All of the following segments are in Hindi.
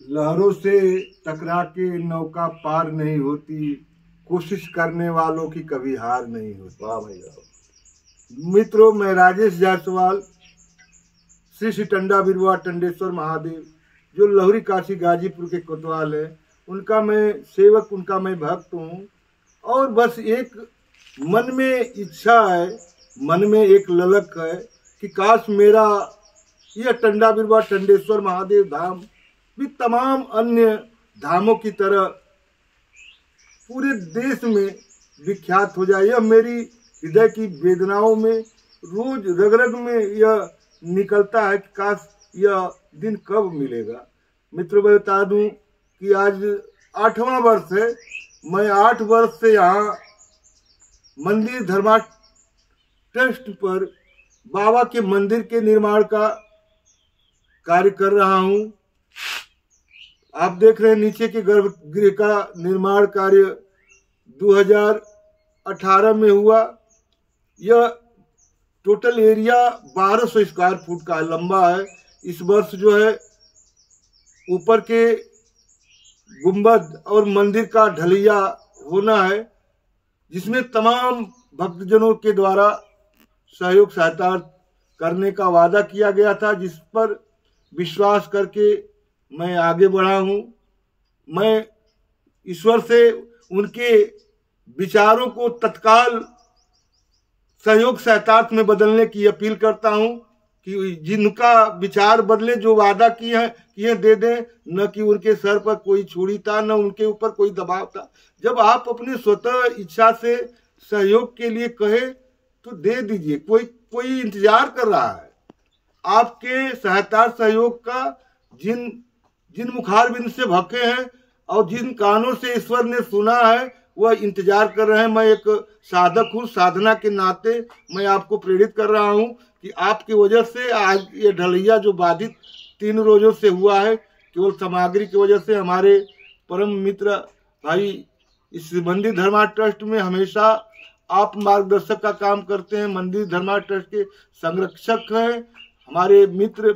लहरों से टकरा के नौका पार नहीं होती, कोशिश करने वालों की कभी हार नहीं होती। वाह भाई वाह। मित्रों, मैं राजेश जायसवाल, श्री श्री टंडा बिरवा टंडेश्वर महादेव, जो लहुरी काशी गाजीपुर के कोतवाल है, उनका मैं सेवक, उनका मैं भक्त हूँ। और बस एक मन में इच्छा है, मन में एक ललक है कि काश मेरा यह टंडा बिरवा टंडेश्वर महादेव धाम भी तमाम अन्य धामों की तरह पूरे देश में विख्यात हो जाए। यह मेरी हृदय की वेदनाओं में, रोज रग रग में यह निकलता है कि काश यह दिन कब मिलेगा। मित्र, मैं बता दूं कि आज 8वां वर्ष है। मैं 8 वर्ष से यहाँ मंदिर धर्मा ट्रस्ट पर बाबा के मंदिर के निर्माण का कार्य कर रहा हूँ। आप देख रहे हैं नीचे के गर्भगृह का निर्माण कार्य 2018 में हुआ। यह टोटल एरिया 1200 स्क्वायर फुट का लंबा है। इस वर्ष जो है ऊपर के गुंबद और मंदिर का ढलैया होना है, जिसमें तमाम भक्तजनों के द्वारा सहयोग सहायता करने का वादा किया गया था, जिस पर विश्वास करके मैं आगे बढ़ा हूँ। मैं ईश्वर से उनके विचारों को तत्काल सहयोग सहायता में बदलने की अपील करता हूँ कि जिनका विचार बदले, जो वादा किए दे दें, न कि उनके सर पर कोई छुरी था, न उनके ऊपर कोई दबाव था। जब आप अपनी स्वतः इच्छा से सहयोग के लिए कहे तो दे दीजिए। कोई इंतजार कर रहा है आपके सहायता सहयोग का। जिन मुखारबिंद से भके हैं और जिन कानों से ईश्वर ने सुना है, वह इंतजार कर रहे हैं। मैं एक साधक हूँ, साधना के नाते मैं आपको प्रेरित कर रहा हूँ कि आपकी वजह से आज ये ढलैया जो बाधित 3 रोजों से हुआ है, केवल सामग्री की वजह से हमारे परम मित्र भाई इस मंदिर धर्मा ट्रस्ट में हमेशा आप मार्गदर्शक का काम करते हैं। मंदिर धर्मा ट्रस्ट के संरक्षक हैं हमारे मित्र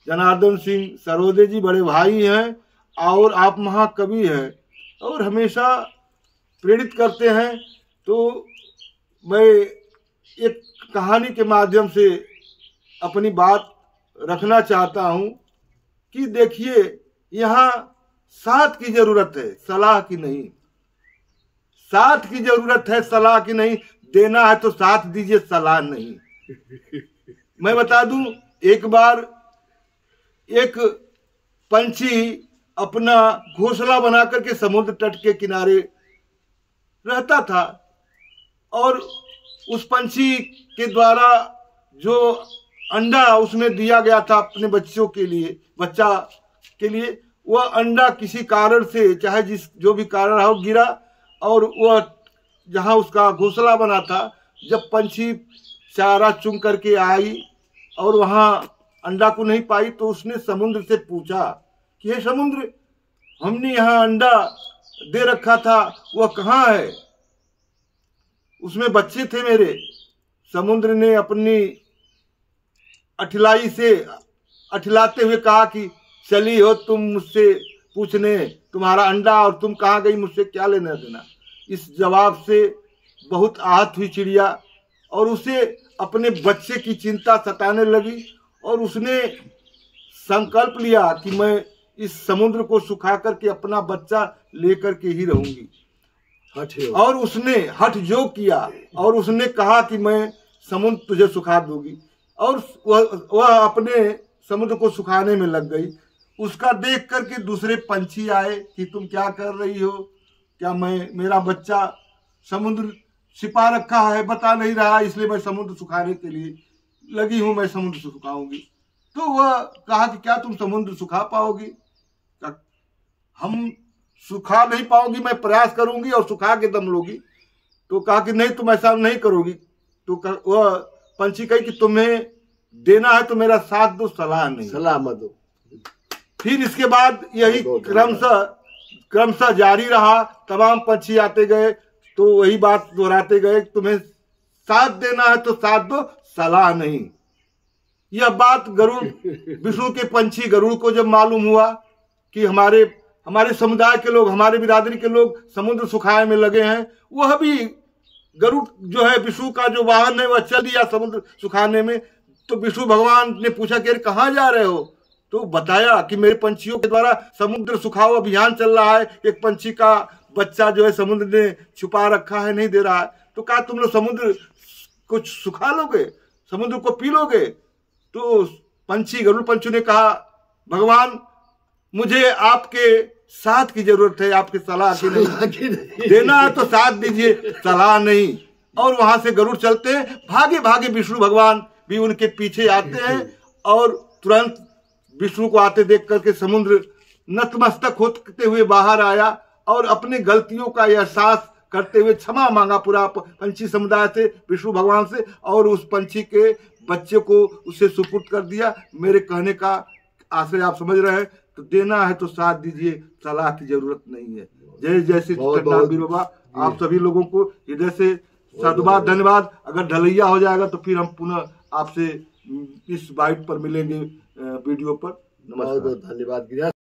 जनार्दन सिंह सरोदे जी, बड़े भाई हैं, और आप महाकवि हैं और हमेशा प्रेरित करते हैं। तो मैं एक कहानी के माध्यम से अपनी बात रखना चाहता हूँ कि देखिए, यहाँ साथ की जरूरत है, सलाह की नहीं। साथ की जरूरत है, सलाह की नहीं। देना है तो साथ दीजिए, सलाह नहीं। मैं बता दूं, एक बार एक पंछी अपना घोंसला बना करके समुद्र तट के किनारे रहता था, और उस पंछी के द्वारा जो अंडा उसमें दिया गया था अपने बच्चा के लिए, वह अंडा किसी कारण से, चाहे जो भी कारण हो, गिरा, और वह जहां उसका घोंसला बना था, जब पंछी चारा चुन करके आई और वहां अंडा को नहीं पाई, तो उसने समुद्र से पूछा कि हे समुद्र, हमने यहाँ अंडा दे रखा था, वह कहाँ है? उसमें बच्चे थे मेरे। समुद्र ने अपनी अठिलाई से अठिलाते हुए कहा कि चली हो तुम मुझसे पूछने तुम्हारा अंडा, और तुम कहाँ गई, मुझसे क्या लेना देना। इस जवाब से बहुत आहत हुई चिड़िया, और उसे अपने बच्चे की चिंता सताने लगी, और उसने संकल्प लिया कि मैं इस समुद्र को सुखा करके अपना बच्चा लेकर के ही रहूंगी। और उसने हठ जो किया, और उसने कहा कि मैं समुद्र तुझे सुखा दूंगी, और वह अपने समुद्र को सुखाने में लग गई। उसका देख करके दूसरे पंछी आए कि तुम क्या कर रही हो, क्या मेरा बच्चा समुद्र छिपा रखा है, बता नहीं रहा, इसलिए मैं समुद्र सुखाने के लिए लगी हूं, मैं समुद्र सुखाऊंगी। तो वह कहा कि क्या तुम समुद्र सुखा पाओगी? हम सुखा नहीं पाओगी, मैं प्रयास करूंगी और सुखा के दम लोगी। तो कहा कि नहीं, तुम ऐसा नहीं करोगी। तो वह पंछी कही कि तुम्हें देना है तो मेरा साथ दो, सलाह नहीं, सलाह मत दो। फिर इसके बाद यही क्रमशः जारी रहा। तमाम पंछी आते गए तो वही बात दोहराते गए, तुम्हें साथ देना है तो साथ दो, सलाह नहीं। यह बात गरुड़ विष्णु के पंछी गरुड़ को जब मालूम हुआ कि हमारे समुदाय के लोग, हमारे बिरादरी के लोग समुद्र सुखाए में लगे हैं। वह भी गरुड़ जो है विष्णु का जो वाहन है वह चल दिया समुद्र सुखाने में। तो विष्णु भगवान ने पूछा कि कहाँ जा रहे हो? तो बताया कि मेरे पंछियों के द्वारा समुद्र सुखाओ अभियान चल रहा है। एक पंछी का बच्चा जो है समुद्र ने छुपा रखा है, नहीं दे रहा है। तो कहा तुम लोग समुद्र को सुखा लोगे, समुद्र को पी लोगे? तो गरुड़ पंछी ने कहा भगवान मुझे आपके साथ की जरूरत है, आपके सलाह की नहीं। देना है तो साथ दीजिए, सलाह नहीं। और वहां से गरुड़ चलते हैं, भागे भागे विष्णु भगवान भी उनके पीछे आते हैं और तुरंत विष्णु को आते देख करके समुद्र नतमस्तक होते हुए बाहर आया और अपने गलतियों का एहसास करते हुए क्षमा मांगा पूरा पंछी समुदाय से, विष्णु भगवान से, और उस पंछी के बच्चे को उसे सुपुर्द कर दिया। मेरे कहने का आशय आप समझ रहे हैं। तो देना है तो साथ दीजिए, सलाह की जरूरत नहीं है। जय जय श्री चंडावीर बाबा। आप सभी लोगों को हृदय से साधुवाद, धन्यवाद। अगर ढलैया हो जाएगा तो फिर हम पुनः आपसे इस बाइट पर मिलेंगे, वीडियो पर। नमस्कार, धन्यवाद।